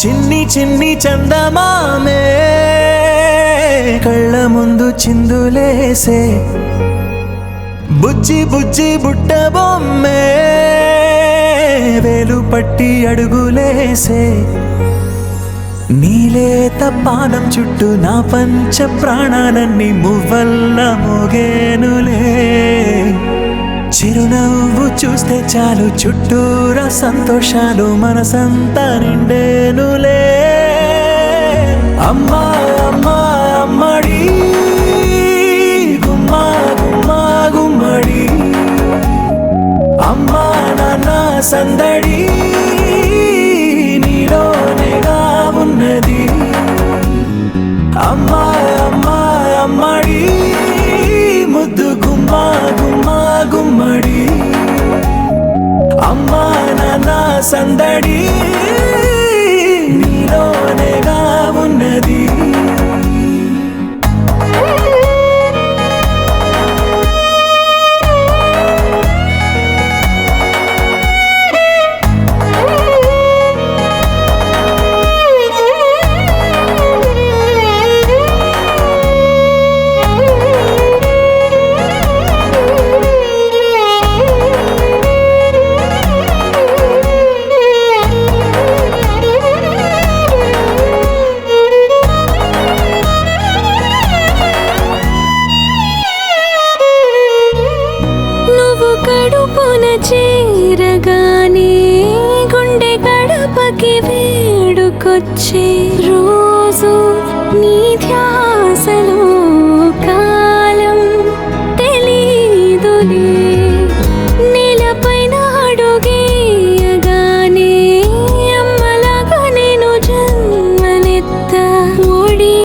చిన్ని చిన్ని చందమామే కళ్ళ ముందు చిందులేసే బుజ్జి బుజ్జి బుట్ట బొమ్మే వేలు పట్టి అడుగులేసే నీలేత పానం చుట్టూ నా పంచ ప్రాణాలన్నీ మువ్వల్ల మోగేనులే చిరునవ్వు చూస్తే చాలు చుట్టూరా సంతోషాలు మనసంతా నిండేనులే అమ్మా అమ్మా అమ్మడి గుమ్మా గుమ్మా గుమ్మడి అమ్మా నాన్న సందడి నీలోనేగా ఉన్నది అమ్మా అమ్మా అమ్మడి ముద్దు గుమ్మా గుమ్మా గుమ్మడి అమ్మా నాన్న సందడి నీలోనేగా ఉన్నది కడుపున చేరగానే గుండె గడపకి వేడుకొచ్చే రోజు నీ